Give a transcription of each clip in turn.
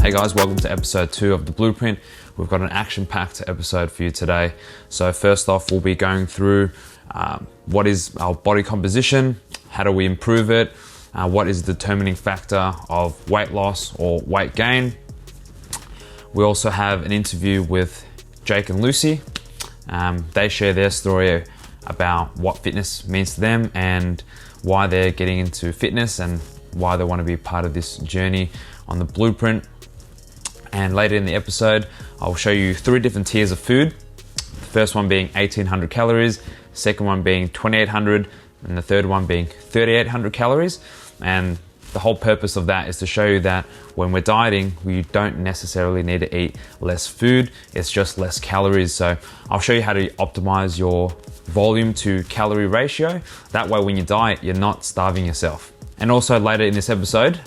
Hey guys, welcome to episode 2 of The Blueprint. We've got an action-packed episode for you today. So first off, we'll be going through what is our body composition, how do we improve it, what is the determining factor of weight loss or weight gain. We also have an interview with Jake and Lucy. They share their story about what fitness means to them and why they're getting into fitness and why they want to be part of this journey on the Blueprint. And later in the episode, I'll show you 3 different tiers of food. The first one being 1800 calories, second one being 2800, and the third one being 3800 calories. And the whole purpose of that is to show you that when we're dieting, we don't necessarily need to eat less food, it's just less calories. So I'll show you how to optimize your volume to calorie ratio. That way when you diet, you're not starving yourself. And also later in this episode,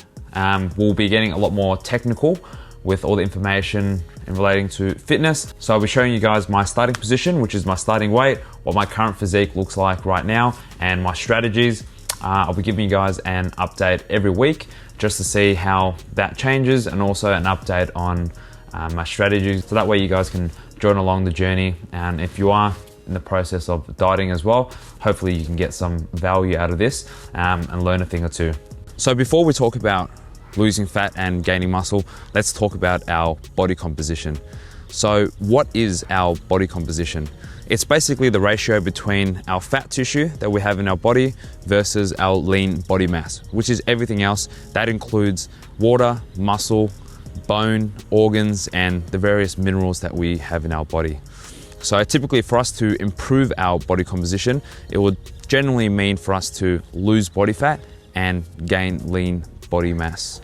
we'll be getting a lot more technical with all the information in relating to fitness. So I'll be showing you guys my starting position, which is my starting weight, what my current physique looks like right now, and my strategies. I'll be giving you guys an update every week just to see how that changes, and also an update on my strategies. So that way you guys can join along the journey. And if you are in the process of dieting as well, hopefully you can get some value out of this and learn a thing or two. So before we talk about losing fat and gaining muscle, let's talk about our body composition. So what is our body composition? It's basically the ratio between our fat tissue that we have in our body versus our lean body mass, which is everything else. That includes water, muscle, bone, organs, and the various minerals that we have in our body. So typically for us to improve our body composition, it would generally mean for us to lose body fat and gain lean body mass.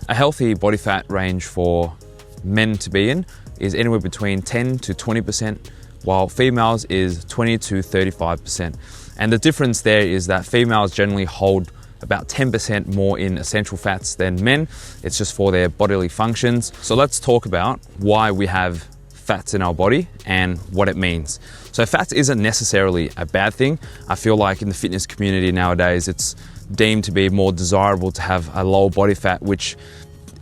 A healthy body fat range for men to be in is anywhere between 10 to 20%, while females is 20 to 35%. And the difference there is that females generally hold about 10% more in essential fats than men. It's just for their bodily functions. So let's talk about why we have fats in our body and what it means. So fats isn't necessarily a bad thing. I feel like in the fitness community nowadays, it's deemed to be more desirable to have a lower body fat, which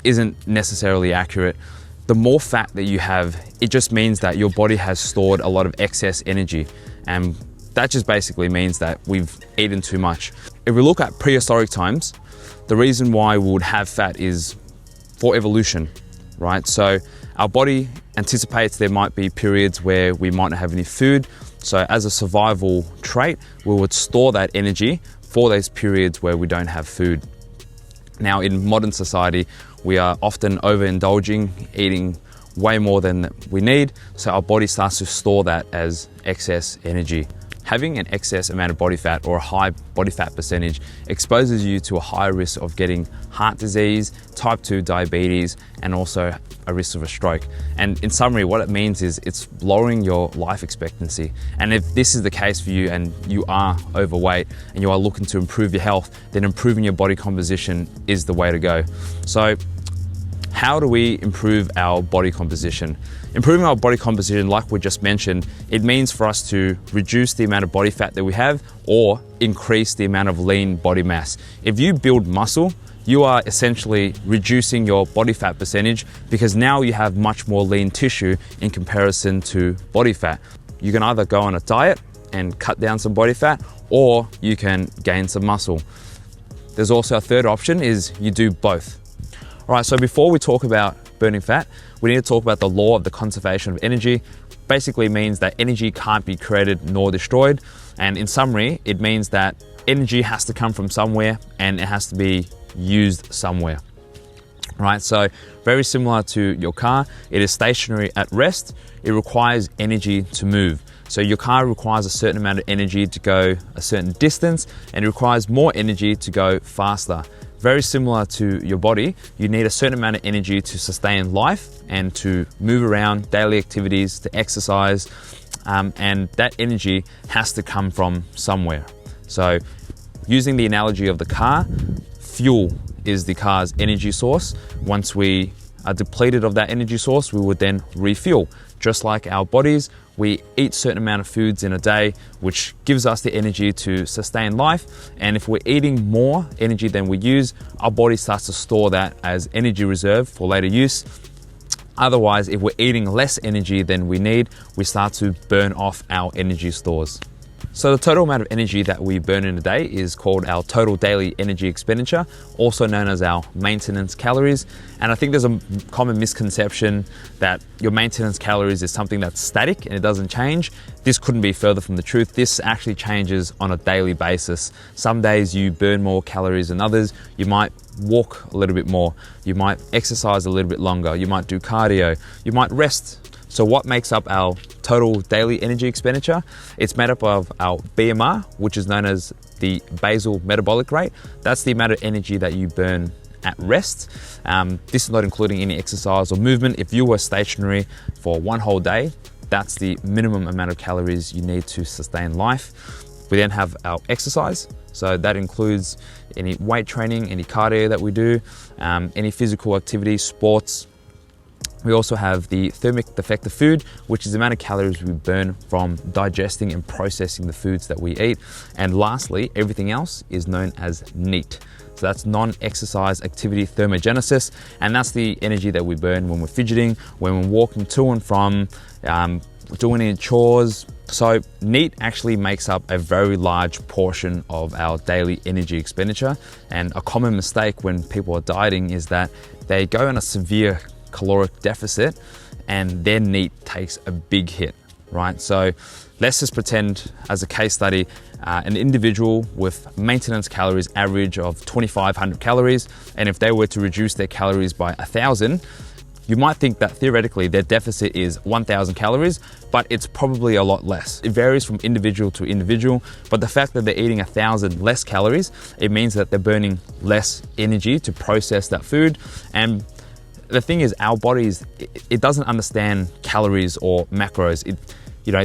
isn't necessarily accurate. The more fat that you have, it just means that your body has stored a lot of excess energy, and that just basically means that we've eaten too much. If we look at prehistoric times, the reason why we would have fat is for evolution, right? So our body anticipates there might be periods where we might not have any food. So as a survival trait, we would store that energy for those periods where we don't have food. Now in modern society, we are often overindulging, eating way more than we need, so our body starts to store that as excess energy. Having an excess amount of body fat or a high body fat percentage exposes you to a higher risk of getting heart disease, type 2 diabetes, and also a risk of a stroke. And in summary, what it means is it's lowering your life expectancy. And if this is the case for you and you are overweight and you are looking to improve your health, then improving your body composition is the way to go. So how do we improve our body composition? Improving our body composition, like we just mentioned, it means for us to reduce the amount of body fat that we have or increase the amount of lean body mass. If you build muscle, you are essentially reducing your body fat percentage because now you have much more lean tissue in comparison to body fat. You can either go on a diet and cut down some body fat, or you can gain some muscle. There's also a third option, is you do both. All right, so before we talk about burning fat, we need to talk about the law of the conservation of energy. Basically means that energy can't be created nor destroyed. And in summary, it means that energy has to come from somewhere and it has to be used somewhere. Right, so very similar to your car, it is stationary at rest. It requires energy to move. So your car requires a certain amount of energy to go a certain distance, and it requires more energy to go faster. Very similar to your body, you need a certain amount of energy to sustain life and to move around, daily activities, to exercise, and that energy has to come from somewhere. So using the analogy of the car, fuel is the car's energy source. Once we are depleted of that energy source, we would then refuel. Just like our bodies, we eat a certain amount of foods in a day, which gives us the energy to sustain life. And if we're eating more energy than we use, our body starts to store that as energy reserve for later use. Otherwise, if we're eating less energy than we need, we start to burn off our energy stores. So the total amount of energy that we burn in a day is called our total daily energy expenditure, also known as our maintenance calories. And I think there's a common misconception that your maintenance calories is something that's static and it doesn't change. This couldn't be further from the truth. This actually changes on a daily basis. Some days you burn more calories than others. You might walk a little bit more. You might exercise a little bit longer. You might do cardio. You might rest. So what makes up our total daily energy expenditure? It's made up of our BMR, which is known as the basal metabolic rate. That's the amount of energy that you burn at rest. This is not including any exercise or movement. If you were stationary for one whole day, that's the minimum amount of calories you need to sustain life. We then have our exercise. So that includes any weight training, any cardio that we do, any physical activity, sports. We also have the thermic effect of food, which is the amount of calories we burn from digesting and processing the foods that we eat. And lastly, everything else is known as NEAT. So that's non-exercise activity thermogenesis, and that's the energy that we burn when we're fidgeting, when we're walking to and from, doing any chores. So NEAT actually makes up a very large portion of our daily energy expenditure. And a common mistake when people are dieting is that they go on a severe caloric deficit and their NEAT takes a big hit, right? So let's just pretend, as a case study, an individual with maintenance calories average of 2,500 calories, and if they were to reduce their calories by 1,000, you might think that theoretically their deficit is 1,000 calories, but it's probably a lot less. It varies from individual to individual, but the fact that they're eating 1,000 less calories, it means that they're burning less energy to process that food. And the thing is, our bodies, it doesn't understand calories or macros.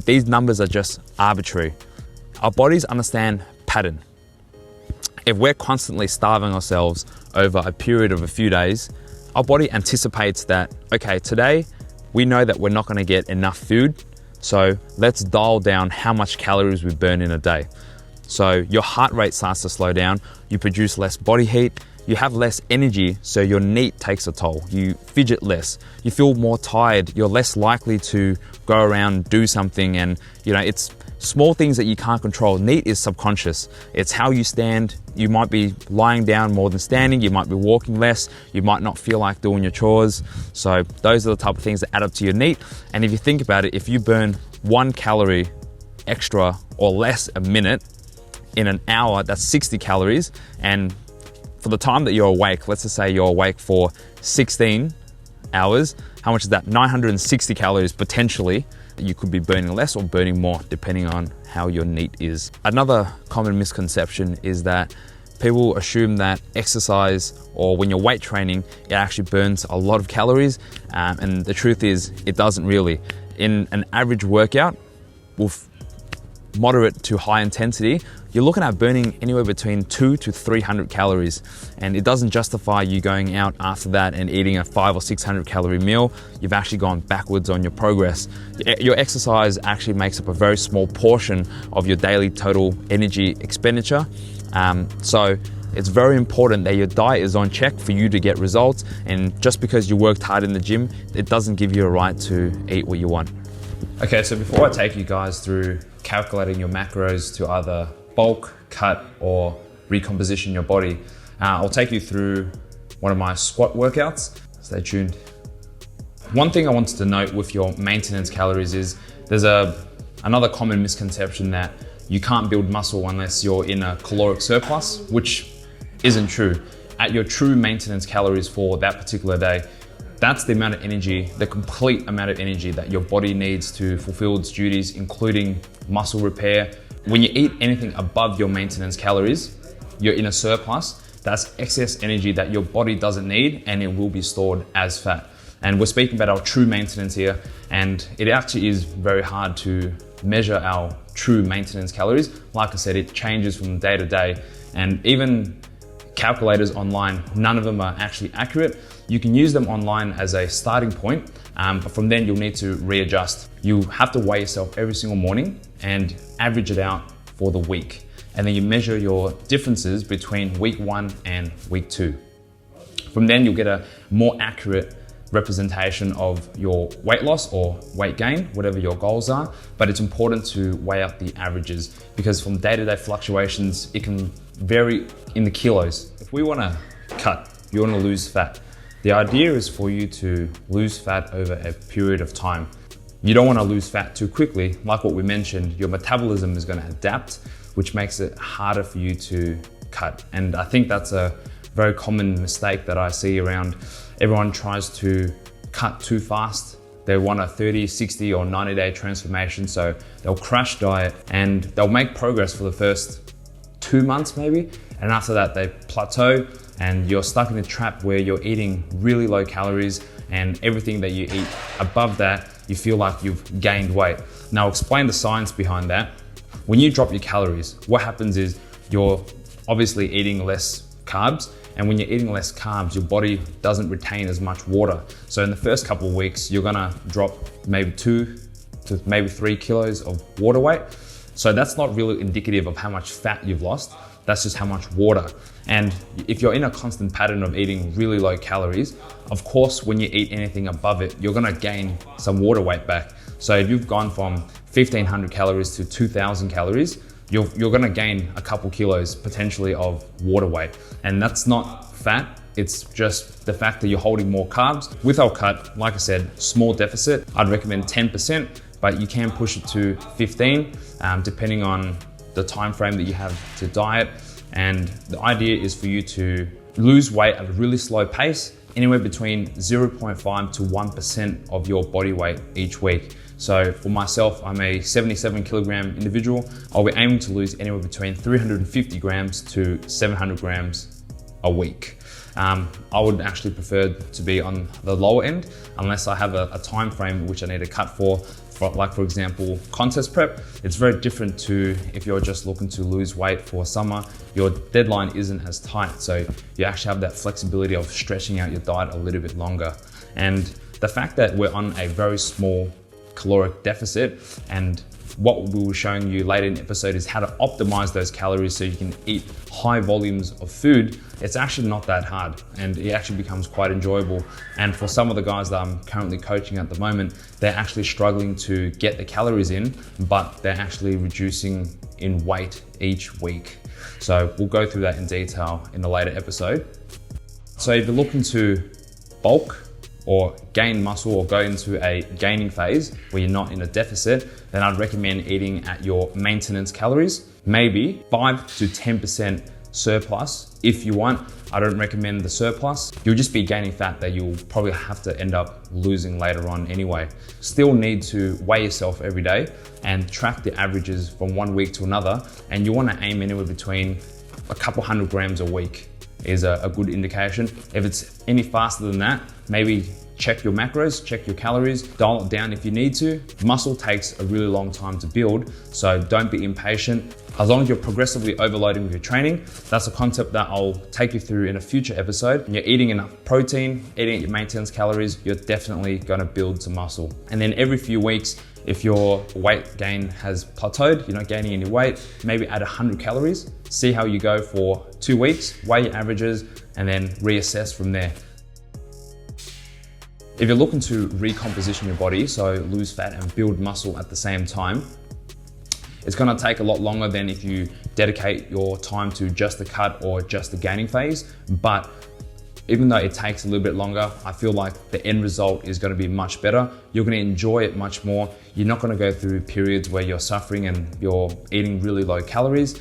These numbers are just arbitrary. Our bodies understand pattern. If we're constantly starving ourselves over a period of a few days, our body anticipates that, okay, today we know that we're not going to get enough food, so let's dial down how much calories we burn in a day. So your heart rate starts to slow down, you produce less body heat, you have less energy, so your NEAT takes a toll. You fidget less, you feel more tired, you're less likely to go around, do something, and it's small things that you can't control. NEAT is subconscious. It's how you stand. You might be lying down more than standing, you might be walking less, you might not feel like doing your chores. So those are the type of things that add up to your NEAT. And if you think about it, if you burn 1 calorie extra or less a minute in an hour, that's 60 calories. And for the time that you're awake, let's just say you're awake for 16 hours, how much is that? 960 calories potentially. You could be burning less or burning more depending on how your NEAT is. Another common misconception is that people assume that exercise or when you're weight training, it actually burns a lot of calories. And the truth is, it doesn't really. In an average workout with moderate to high intensity, you're looking at burning anywhere between 200 to 300 calories. And it doesn't justify you going out after that and eating a 500 or 600 calorie meal. You've actually gone backwards on your progress. Your exercise actually makes up a very small portion of your daily total energy expenditure. So it's very important that your diet is on check for you to get results. And just because you worked hard in the gym, it doesn't give you a right to eat what you want. Okay, so before I take you guys through calculating your macros to either bulk, cut, or recomposition your body, I'll take you through one of my squat workouts. Stay tuned. One thing I wanted to note with your maintenance calories is there's another common misconception that you can't build muscle unless you're in a caloric surplus, which isn't true. At your true maintenance calories for that particular day, that's the amount of energy, the complete amount of energy that your body needs to fulfill its duties, including muscle repair. When you eat anything above your maintenance calories, you're in a surplus. That's excess energy that your body doesn't need, and it will be stored as fat. And we're speaking about our true maintenance here, and it actually is very hard to measure our true maintenance calories. Like I said, it changes from day to day, and even calculators online, none of them are actually accurate. You can use them online as a starting point, but from then you'll need to readjust. You have to weigh yourself every single morning and average it out for the week. And then you measure your differences between week 1 and week 2. From then you'll get a more accurate representation of your weight loss or weight gain, whatever your goals are. But it's important to weigh out the averages, because from day-to-day fluctuations, it can vary in the kilos. If we want to cut, you want to lose fat. The idea is for you to lose fat over a period of time. You don't want to lose fat too quickly. Like what we mentioned, your metabolism is going to adapt, which makes it harder for you to cut. And I think that's a very common mistake that I see around. Everyone tries to cut too fast. They want a 30, 60 or 90-day transformation. So they'll crash diet and they'll make progress for the first 2 months maybe. And after that they plateau and you're stuck in a trap where you're eating really low calories, and everything that you eat above that, you feel like you've gained weight. Now I'll explain the science behind that. When you drop your calories, what happens is you're obviously eating less carbs. And when you're eating less carbs, your body doesn't retain as much water. So in the first couple of weeks, you're gonna drop maybe 2 to maybe 3 kilos of water weight. So that's not really indicative of how much fat you've lost. That's just how much water. And if you're in a constant pattern of eating really low calories, of course, when you eat anything above it, you're gonna gain some water weight back. So if you've gone from 1,500 calories to 2,000 calories, you're gonna gain a couple kilos potentially of water weight. And that's not fat, it's just the fact that you're holding more carbs. With our cut, like I said, small deficit, I'd recommend 10%, but you can push it to 15, depending on the time frame that you have to diet. And the idea is for you to lose weight at a really slow pace, anywhere between 0.5 to 1% of your body weight each week. So for myself, I'm a 77 kilogram individual. I'll be aiming to lose anywhere between 350 grams to 700 grams a week. I would actually prefer to be on the lower end, unless I have a time frame which I need to cut for like for example, contest prep. It's very different to if you're just looking to lose weight for summer. Your deadline isn't as tight, so you actually have that flexibility of stretching out your diet a little bit longer. And the fact that we're on a very small caloric deficit, and what we were showing you later in the episode is how to optimize those calories so you can eat high volumes of food. It's actually not that hard, and it actually becomes quite enjoyable. And for some of the guys that I'm currently coaching at the moment, they're actually struggling to get the calories in, but they're actually reducing in weight each week. So we'll go through that in detail in a later episode. So if you're looking to bulk or gain muscle or go into a gaining phase where you're not in a deficit, then I'd recommend eating at your maintenance calories, maybe 5 to 10% surplus if you want. I don't recommend the surplus. You'll just be gaining fat that you'll probably have to end up losing later on anyway. Still need to weigh yourself every day and track the averages from one week to another. And you wanna aim anywhere between a couple 100 grams a week is a good indication. If it's any faster than that, maybe check your macros, check your calories, dial it down if you need to. Muscle takes a really long time to build, so don't be impatient. As long as you're progressively overloading with your training, that's a concept that I'll take you through in a future episode. And you're eating enough protein, eating at your maintenance calories, you're definitely gonna build some muscle. And then every few weeks, if your weight gain has plateaued, you're not gaining any weight, maybe add 100 calories, see how you go for 2 weeks, weigh your averages, and then reassess from there. If you're looking to recomposition your body, so lose fat and build muscle at the same time, it's gonna take a lot longer than if you dedicate your time to just the cut or just the gaining phase. But even though it takes a little bit longer, I feel like the end result is gonna be much better. You're gonna enjoy it much more. You're not gonna go through periods where you're suffering and you're eating really low calories.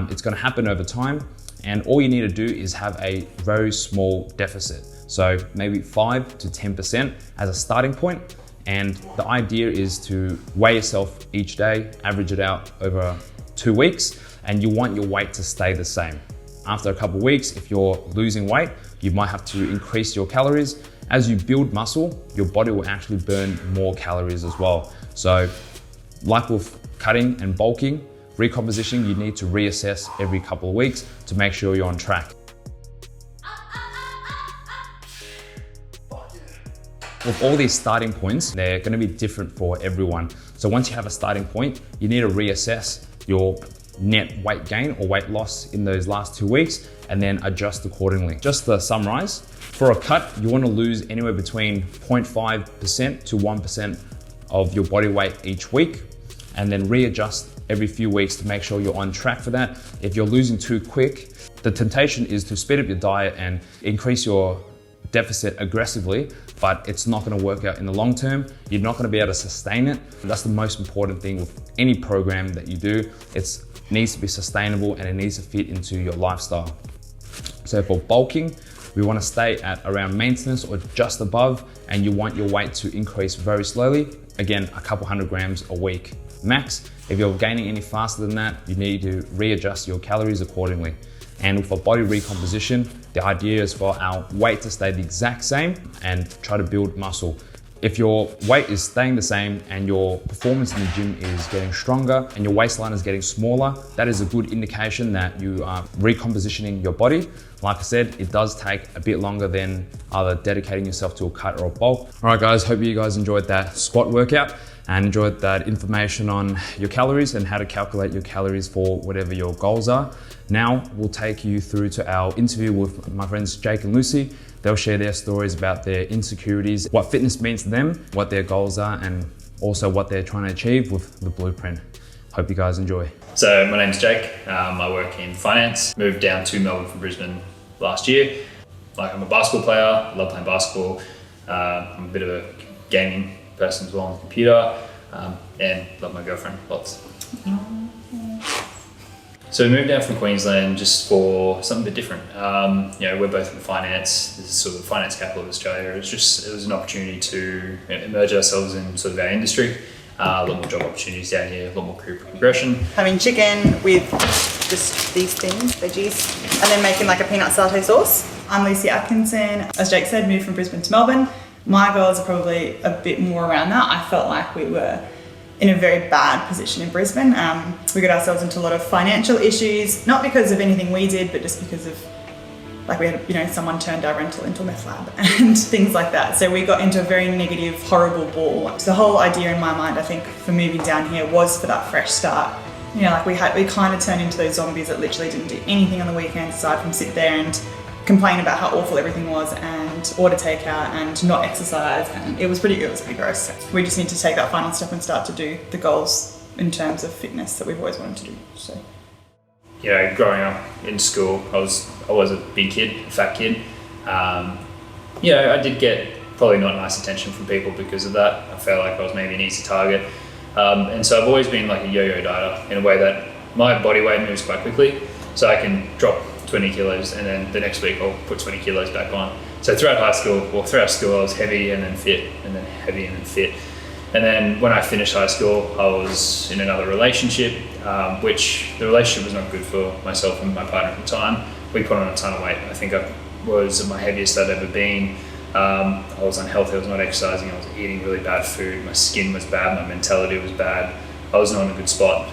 It's gonna happen over time. And all you need to do is have a very small deficit. So maybe 5 to 10% as a starting point. And the idea is to weigh yourself each day, average it out over 2 weeks, and you want your weight to stay the same. After a couple of weeks, if you're losing weight, you might have to increase your calories. As you build muscle, your body will actually burn more calories as well. So like with cutting and bulking, recomposition, you need to reassess every couple of weeks to make sure you're on track. With all these starting points, they're gonna be different for everyone. So once you have a starting point, you need to reassess your net weight gain or weight loss in those last 2 weeks and then adjust accordingly. Just to summarize, for a cut, you wanna lose anywhere between 0.5% to 1% of your body weight each week, and then readjust every few weeks to make sure you're on track for that. If you're losing too quick, the temptation is to speed up your diet and increase your deficit aggressively, but it's not gonna work out in the long term. You're not gonna be able to sustain it. That's the most important thing with any program that you do. It needs to be sustainable and it needs to fit into your lifestyle. So for bulking, we wanna stay at around maintenance or just above, and you want your weight to increase very slowly. Again, a couple 100 grams a week max. If you're gaining any faster than that, you need to readjust your calories accordingly. And for body recomposition, the idea is for our weight to stay the exact same and try to build muscle. If your weight is staying the same and your performance in the gym is getting stronger and your waistline is getting smaller, that is a good indication that you are recompositioning your body. Like I said, it does take a bit longer than either dedicating yourself to a cut or a bulk. All right guys, hope you guys enjoyed that squat workout and enjoyed that information on your calories and how to calculate your calories for whatever your goals are. Now we'll take you through to our interview with my friends Jake and Lucy. They'll share their stories about their insecurities, what fitness means to them, what their goals are, and also what they're trying to achieve with the blueprint. Hope you guys enjoy. So my name's Jake. I work in finance. Moved down to Melbourne from Brisbane last year. I'm a basketball player. I love playing basketball. I'm a bit of a gaming person as well on the computer, and love my girlfriend lots. So we moved down from Queensland just for something a bit different. We're both in finance. This is sort of the finance capital of Australia. It was an opportunity to immerse ourselves in sort of our industry. A lot more job opportunities down here, a lot more career progression. Having chicken with just these things, veggies, and then making like a peanut satay sauce. I'm Lucy Atkinson. As Jake said, moved from Brisbane to Melbourne. My goals are probably a bit more around that. I felt like we were in a very bad position in Brisbane. We got ourselves into a lot of financial issues, not because of anything we did, but just because of we had, someone turned our rental into a meth lab and things like that. So we got into a very negative, horrible ball. So the whole idea in my mind, I think, for moving down here was for that fresh start. We kind of turned into those zombies that literally didn't do anything on the weekends aside from sit there and complain about how awful everything was and order takeout and not exercise, and it was pretty gross. We just need to take that final step and start to do the goals in terms of fitness that we've always wanted to do. So, growing up in school, I was a big kid, a fat kid. I did get probably not nice attention from people because of that. I felt like I was maybe an easy target, and so I've always been like a yo-yo dieter in a way that my body weight moves quite quickly, so I can drop 20 kilos and then the next week I'll put 20 kilos back on. So throughout school I was heavy and then fit and then heavy and then fit. And then when I finished high school, I was in another relationship, which the relationship was not good for myself and my partner at the time. We put on a ton of weight. I think I was at my heaviest I'd ever been. I was unhealthy, I was not exercising, I was eating really bad food, my skin was bad, my mentality was bad. I was not in a good spot.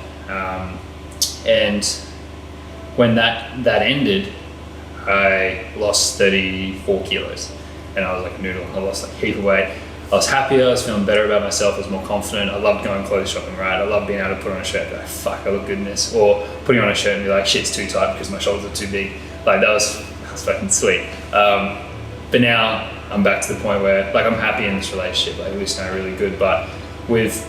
And when that ended, I lost 34 kilos and I was like a noodle. I lost like a heap of weight. I was happier, I was feeling better about myself, I was more confident. I loved going clothes shopping, right? I loved being able to put on a shirt and be like, fuck, I look good in this. Or putting on a shirt and be like, shit's too tight because my shoulders are too big. That was fucking sweet. But now I'm back to the point where I'm happy in this relationship, Lucy and I are really good, but we've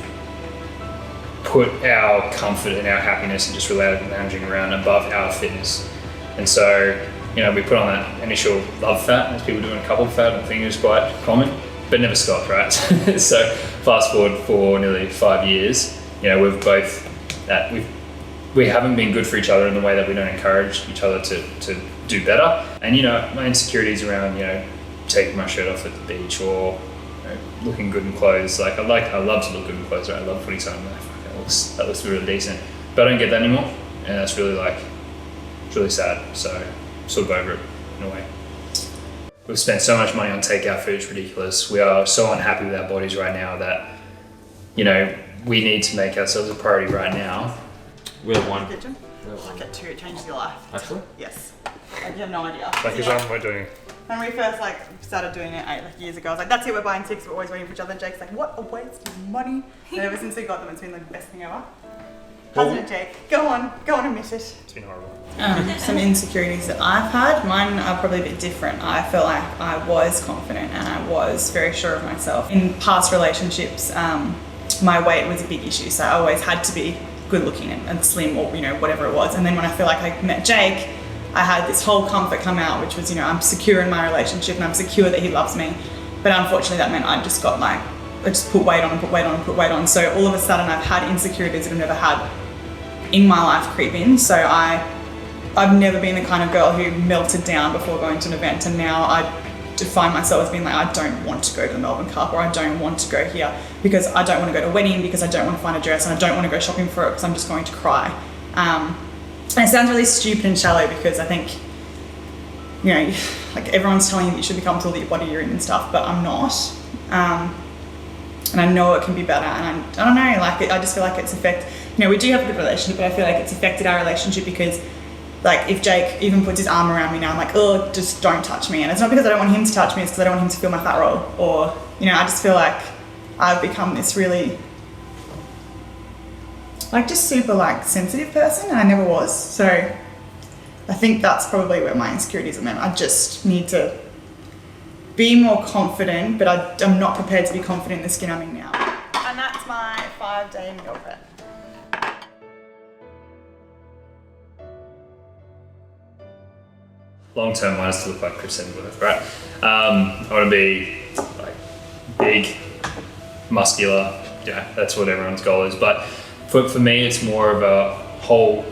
put our comfort and our happiness and just lounging around above our fitness. And so, we put on that initial love fat, as people do in couple fat, I think is quite common, but never stopped, right? So fast forward for nearly 5 years, we've both, we haven't been good for each other in the way that we don't encourage each other to do better. And my insecurities around, taking my shirt off at the beach or looking good in clothes. I love to look good in clothes, right? I love putting something like, that looks really decent. But I don't get that anymore. And that's really it's really sad. So sort of over it in a way. We've spent so much money on takeout food, it's ridiculous. We are so unhappy with our bodies right now that, we need to make ourselves a priority right now. We have one. I like it too, it changes your life. Actually? Yes. You have no idea. Is that what we're doing? When we first like started doing it years ago, I was like, that's it, we're buying 6, we're always waiting for each other. And Jake's like, what a waste of money. And ever since we got them, it's been the best thing ever. Hasn't it, Jake? Go on, admit it. It's been horrible. Some insecurities that I've had, mine are probably a bit different. I felt like I was confident and I was very sure of myself. In past relationships, my weight was a big issue, so I always had to be good looking and slim, or whatever it was. And then when I feel like I met Jake, I had this whole comfort come out, which was I'm secure in my relationship and I'm secure that he loves me. But unfortunately that meant I just got I just put weight on and put weight on and put weight on. So all of a sudden I've had insecurities that I've never had in my life creep in. So I've never been the kind of girl who melted down before going to an event, and now I define myself as being like, I don't want to go to the Melbourne Cup, or I don't want to go here because I don't want to go to a wedding, because I don't want to find a dress, and I don't want to go shopping for it because I'm just going to cry. And it sounds really stupid and shallow because I think, like everyone's telling you that you should be comfortable with your body you're in and stuff, but I'm not. And I know it can be better, and I don't know, like I just feel like it's we do have a good relationship, but I feel like it's affected our relationship because like if Jake even puts his arm around me now, I'm like, oh, just don't touch me. And it's not because I don't want him to touch me, it's because I don't want him to feel my fat roll. Or, I just feel like I've become this really, like just super like sensitive person, and I never was. So I think that's probably where my insecurities are meant. I just need to be more confident, but I'm not prepared to be confident in the skin I'm in now. And that's my 5-day meal prep. Long term, I just look like Chris Hemsworth, right? I want to be like big, muscular. Yeah, that's what everyone's goal is. But for me, it's more of a whole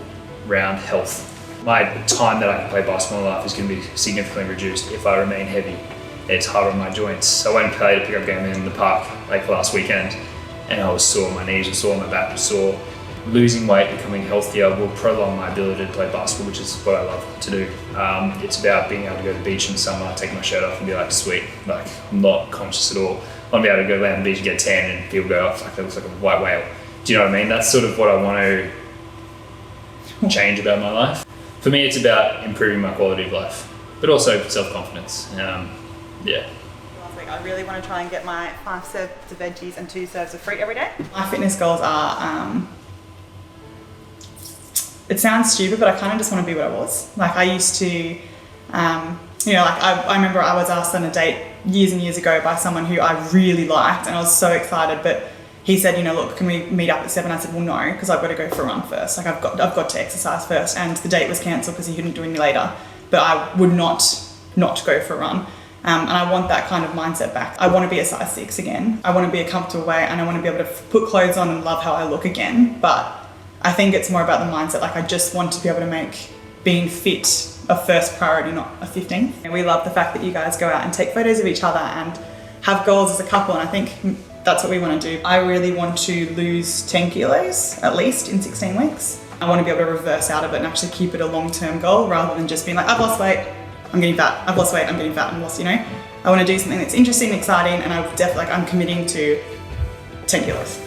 round health. My time that I can play basketball in life is going to be significantly reduced if I remain heavy. It's hard on my joints. I went and played a pickup game in the park like last weekend, and I was sore. My knees were sore, my back was sore. Losing weight, becoming healthier will prolong my ability to play basketball, which is what I love to do. It's about being able to go to the beach in the summer, take my shirt off and be like, sweet, like I'm not conscious at all. I want to be able to go down the beach and get tan and people go, oh, fuck, that looks like a white whale. Do you know what I mean? That's sort of what I want to change about my life. For me, it's about improving my quality of life, but also self-confidence. Yeah. Last week, I really want to try and get my 5 serves of veggies and 2 serves of fruit every day. My fitness goals are, it sounds stupid, but I kind of just want to be what I was. Like I used to, I remember I was asked on a date years and years ago by someone who I really liked, and I was so excited, but he said, look, can we meet up at 7? I said, well, no, because I've got to go for a run first. Like I've got to exercise first, and the date was cancelled because he couldn't do any later, but I would not go for a run. And I want that kind of mindset back. I want to be a size 6 again. I want to be a comfortable weight, and I want to be able to put clothes on and love how I look again. But I think it's more about the mindset. Like I just want to be able to make being fit a first priority, not a 15th. And we love the fact that you guys go out and take photos of each other and have goals as a couple. And I think that's what we want to do. I really want to lose 10 kilos at least in 16 weeks. I want to be able to reverse out of it and actually keep it a long-term goal rather than just being like, I've lost weight, I'm getting fat. I've lost weight, I'm getting fat, I'm lost, I want to do something that's interesting, exciting, and I'm committing to 10 kilos.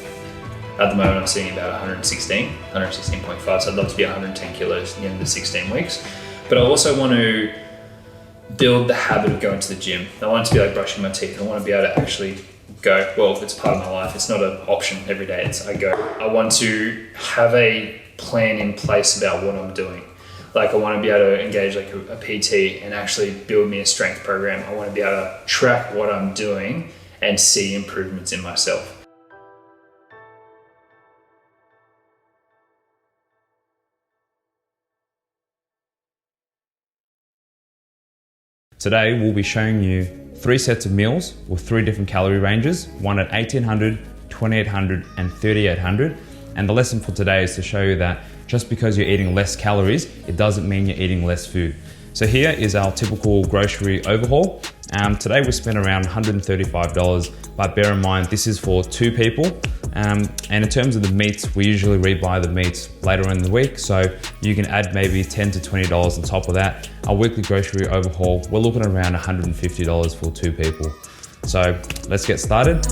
At the moment, I'm sitting about 116.5, so I'd love to be 110 kilos at the end of the 16 weeks. But I also want to build the habit of going to the gym. I want it to be like brushing my teeth. I want to be able to actually go, well, it's part of my life. It's not an option every day, it's I go. I want to have a plan in place about what I'm doing. Like I want to be able to engage like a PT and actually build me a strength program. I want to be able to track what I'm doing and see improvements in myself. Today we'll be showing you 3 sets of meals with 3 different calorie ranges, one at 1800, 2800 and 3800. And the lesson for today is to show you that just because you're eating less calories, it doesn't mean you're eating less food. So here is our typical grocery overhaul. Today we spent around $135, but bear in mind this is for 2 people. And in terms of the meats, we usually rebuy the meats later in the week, so you can add maybe $10 to $20 on top of that. Our weekly grocery overhaul, we're looking at around $150 for 2 people. So let's get started.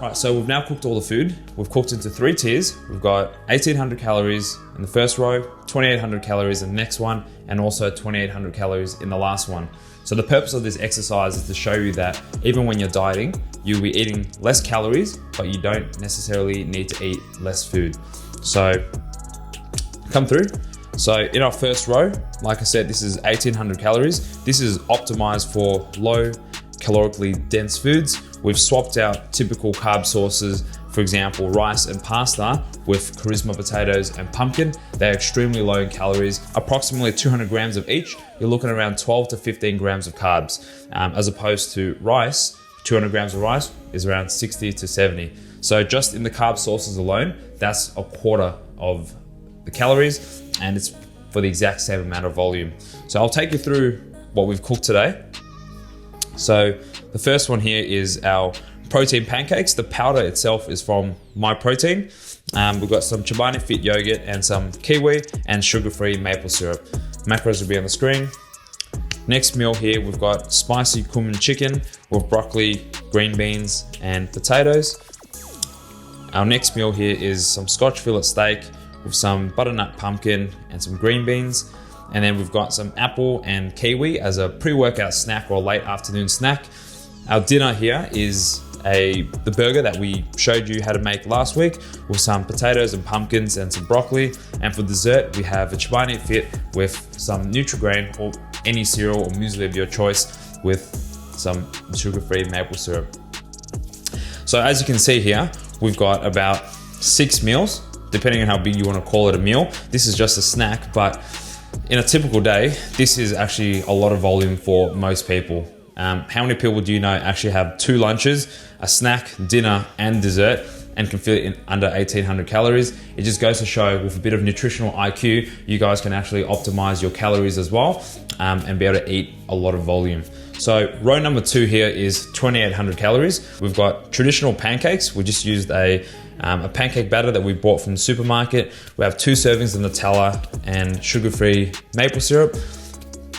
Right, so we've now cooked all the food. We've cooked into 3 tiers. We've got 1800 calories in the first row, 2800 calories in the next one, and also 2800 calories in the last one. So the purpose of this exercise is to show you that even when you're dieting, you'll be eating less calories, but you don't necessarily need to eat less food. So come through. So in our first row, like I said, this is 1800 calories. This is optimized for low calorically dense foods. We've swapped out typical carb sources, for example, rice and pasta with charisma potatoes and pumpkin. They're extremely low in calories, approximately 200 grams of each. You're looking at around 12 to 15 grams of carbs, as opposed to rice, 200 grams of rice is around 60 to 70. So just in the carb sources alone, that's a quarter of the calories, and it's for the exact same amount of volume. So I'll take you through what we've cooked today. So the first one here is our protein pancakes. The powder itself is from My Protein. We've got some Chobani Fit yogurt and some kiwi and sugar-free maple syrup. Macros will be on the screen. Next meal here, we've got spicy cumin chicken with broccoli, green beans, and potatoes. Our next meal here is some Scotch fillet steak with some butternut pumpkin and some green beans. And then we've got some apple and kiwi as a pre-workout snack or late afternoon snack. Our dinner here is the burger that we showed you how to make last week with some potatoes and pumpkins and some broccoli. And for dessert, we have a Chobani Fit with some Nutri-Grain or any cereal or muesli of your choice with some sugar-free maple syrup. So as you can see here, we've got about 6 meals, depending on how big you want to call it a meal. This is just a snack, but in a typical day, this is actually a lot of volume for most people. How many people do you know actually have 2 lunches, a snack, dinner, and dessert, and can fit it in under 1800 calories? It just goes to show with a bit of nutritional IQ, you guys can actually optimize your calories as well, and be able to eat a lot of volume. So row number 2 here is 2800 calories. We've got traditional pancakes. We just used a pancake batter that we bought from the supermarket. We have 2 servings of Nutella and sugar-free maple syrup.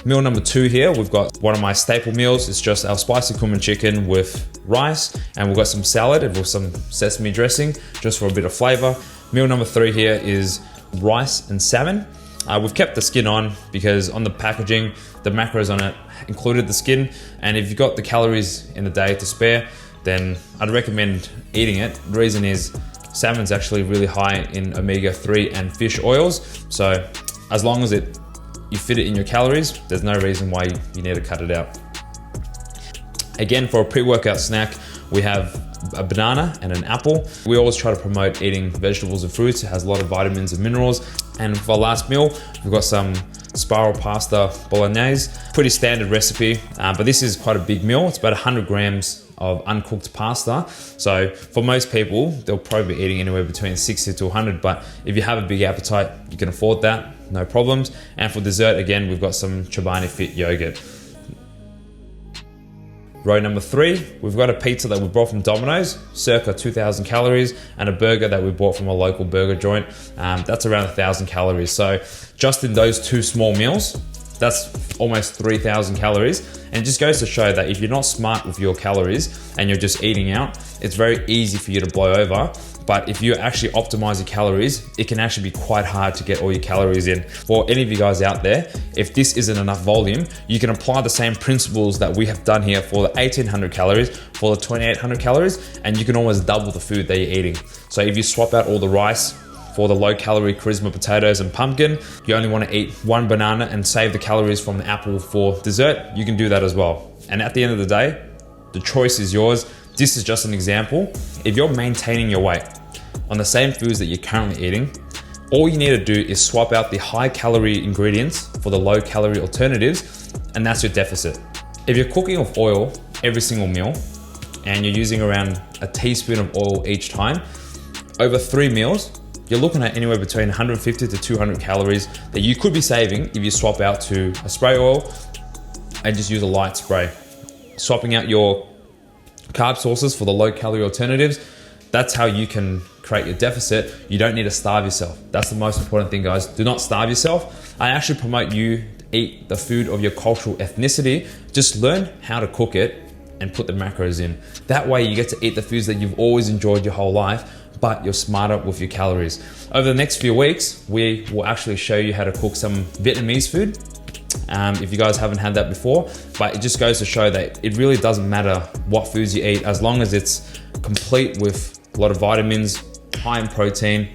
Meal number 2 here, we've got one of my staple meals. It's just our spicy cumin chicken with rice, and we've got some salad with some sesame dressing just for a bit of flavor. Meal number 3 here is rice and salmon. We've kept the skin on because on the packaging, the macros on it included the skin, and if you've got the calories in the day to spare, then I'd recommend eating it. The reason is salmon's actually really high in omega-3 and fish oils, so as long as you fit it in your calories, there's no reason why you need to cut it out. Again, for a pre-workout snack, we have a banana and an apple. We always try to promote eating vegetables and fruits. It has a lot of vitamins and minerals. And for our last meal, we've got some spiral pasta bolognese. Pretty standard recipe, but this is quite a big meal. It's about 100 grams of uncooked pasta. So for most people, they'll probably be eating anywhere between 60 to 100, but if you have a big appetite, you can afford that, no problems. And for dessert, again, we've got some Chobani Fit yogurt. Row number 3, we've got a pizza that we brought from Domino's, circa 2,000 calories, and a burger that we bought from a local burger joint. That's around 1,000 calories. So just in those 2 small meals, that's almost 3,000 calories. And it just goes to show that if you're not smart with your calories and you're just eating out, it's very easy for you to blow over. But if you actually optimize your calories, it can actually be quite hard to get all your calories in. For any of you guys out there, if this isn't enough volume, you can apply the same principles that we have done here for the 1800 calories, for the 2800 calories, and you can almost double the food that you're eating. So if you swap out all the rice for the low calorie charisma potatoes and pumpkin, you only want to eat 1 banana and save the calories from the apple for dessert, you can do that as well. And at the end of the day, the choice is yours. This is just an example. If you're maintaining your weight on the same foods that you're currently eating, all you need to do is swap out the high calorie ingredients for the low calorie alternatives, and that's your deficit. If you're cooking with oil every single meal and you're using around a teaspoon of oil each time, over 3 meals, you're looking at anywhere between 150 to 200 calories that you could be saving if you swap out to a spray oil and just use a light spray. Swapping out your carb sources for the low calorie alternatives, that's how you can create your deficit. You don't need to starve yourself. That's the most important thing, guys. Do not starve yourself. I actually promote you to eat the food of your cultural ethnicity. Just learn how to cook it and put the macros in. That way you get to eat the foods that you've always enjoyed your whole life, but you're smarter with your calories. Over the next few weeks, we will actually show you how to cook some Vietnamese food. If you guys haven't had that before, but it just goes to show that it really doesn't matter what foods you eat, as long as it's complete with a lot of vitamins, high in protein,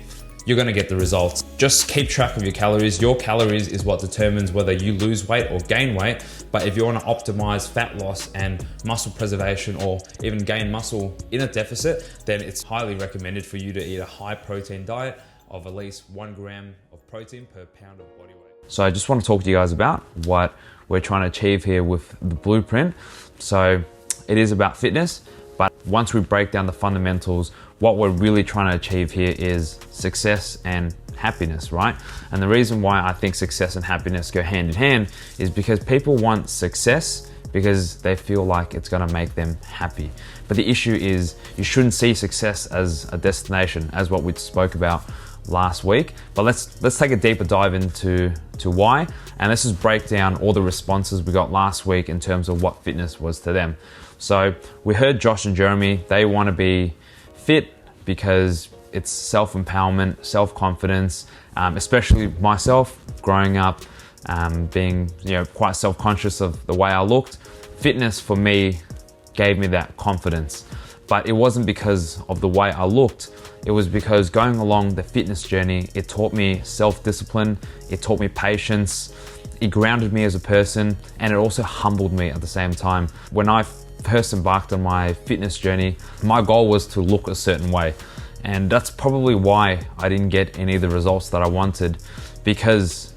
you're gonna get the results. Just keep track of your calories. Your calories is what determines whether you lose weight or gain weight. But if you wanna optimize fat loss and muscle preservation, or even gain muscle in a deficit, then it's highly recommended for you to eat a high protein diet of at least 1 gram of protein per pound of body weight. So I just want to talk to you guys about what we're trying to achieve here with the blueprint. So it is about fitness, but once we break down the fundamentals, what we're really trying to achieve here is success and happiness, right? And the reason why I think success and happiness go hand in hand is because people want success because they feel like it's gonna make them happy. But the issue is you shouldn't see success as a destination, as what we spoke about last week. But let's take a deeper dive into why, and let's just break down all the responses we got last week in terms of what fitness was to them. So we heard Josh and Jeremy, they want to be fit because it's self-empowerment, self-confidence, especially myself growing up, being quite self-conscious of the way I looked. Fitness for me gave me that confidence, but it wasn't because of the way I looked. It was because going along the fitness journey, it taught me self-discipline, it taught me patience, it grounded me as a person, and it also humbled me at the same time. When I first embarked on my fitness journey, my goal was to look a certain way. And that's probably why I didn't get any of the results that I wanted, because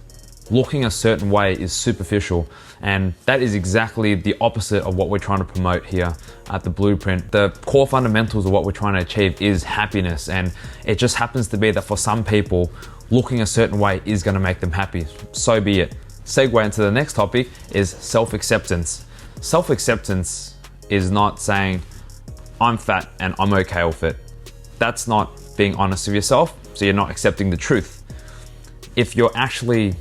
looking a certain way is superficial. And that is exactly the opposite of what we're trying to promote here at the Blueprint. The core fundamentals of what we're trying to achieve is happiness. And it just happens to be that for some people, looking a certain way is gonna make them happy. So be it. Segue into the next topic is self-acceptance. Self-acceptance is not saying, I'm fat and I'm okay with it. That's not being honest with yourself, so you're not accepting the truth. If you're actually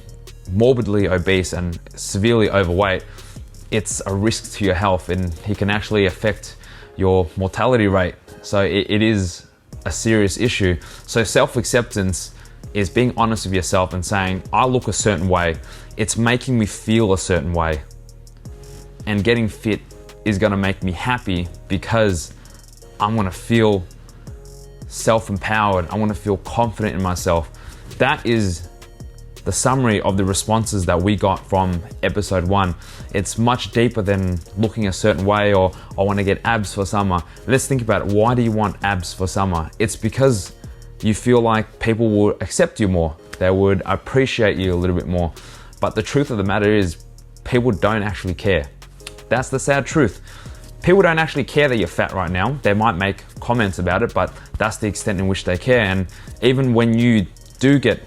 morbidly obese and severely overweight, it's a risk to your health, and it can actually affect your mortality rate. So it is a serious issue. So self-acceptance is being honest with yourself and saying, I look a certain way, it's making me feel a certain way, and getting fit is gonna make me happy because I'm gonna feel self-empowered, I wanna feel confident in myself. That is the summary of the responses that we got from episode 1. It's much deeper than looking a certain way or I want to get abs for summer. Let's think about it. Why do you want abs for summer? It's because you feel like people will accept you more. They would appreciate you a little bit more. But the truth of the matter is people don't actually care. That's the sad truth. People don't actually care that you're fat right now. They might make comments about it, but that's the extent in which they care. And even when you do get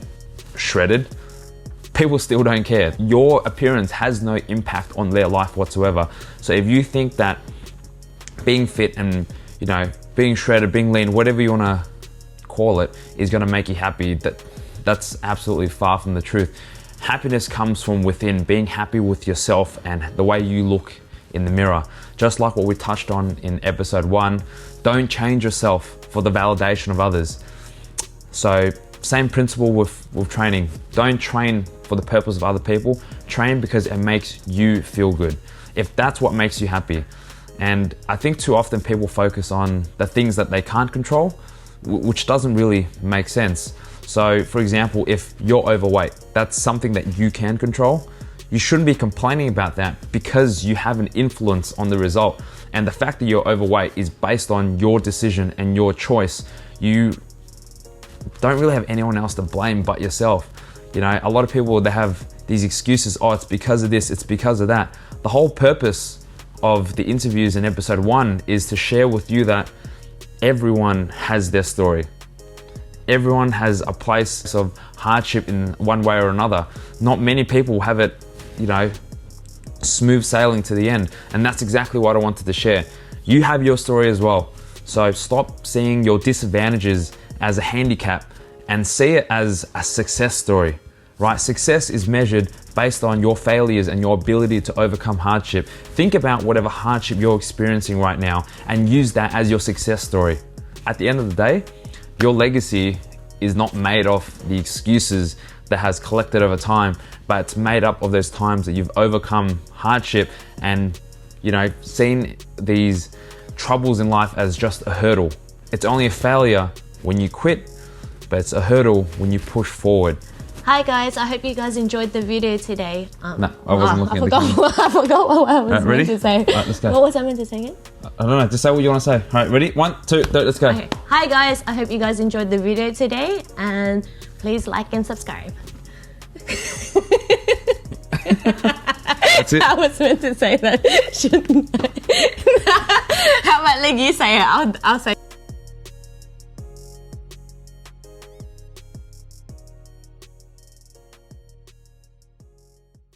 shredded, people still don't care. Your appearance has no impact on their life whatsoever. So if you think that being fit and being shredded, being lean, whatever you wanna call it, is gonna make you happy, that's absolutely far from the truth. Happiness comes from within, being happy with yourself and the way you look in the mirror. Just like what we touched on in episode 1, don't change yourself for the validation of others. So same principle with training. Don't train for the purpose of other people. Train because it makes you feel good. If that's what makes you happy. And I think too often people focus on the things that they can't control, which doesn't really make sense. So for example, if you're overweight, that's something that you can control. You shouldn't be complaining about that because you have an influence on the result. And the fact that you're overweight is based on your decision and your choice. You don't really have anyone else to blame but yourself. A lot of people, they have these excuses. Oh, it's because of this, it's because of that. The whole purpose of the interviews in episode 1 is to share with you that everyone has their story. Everyone has a place of hardship in one way or another. Not many people have it, smooth sailing to the end. And that's exactly what I wanted to share. You have your story as well. So stop seeing your disadvantages as a handicap and see it as a success story. right? Success is measured based on your failures and your ability to overcome hardship. Think about whatever hardship you're experiencing right now and use that as your success story. At the end of the day, your legacy is not made of the excuses that has collected over time, but it's made up of those times that you've overcome hardship and, you know, seen these troubles in life as just a hurdle. It's only a failure when you quit, but it's a hurdle when you push forward. Hi guys, I hope you guys enjoyed the video today. No, I wasn't looking at the camera. I forgot what I was ready? meant to say. Right, let's go. What was I meant to say again? I don't know, just say what you want to say. All right, ready? 1, 2, 3, let's go. Okay. Hi guys, I hope you guys enjoyed the video today and please like and subscribe. That's it. I was meant to say that, shouldn't I? How about you say it? I'll say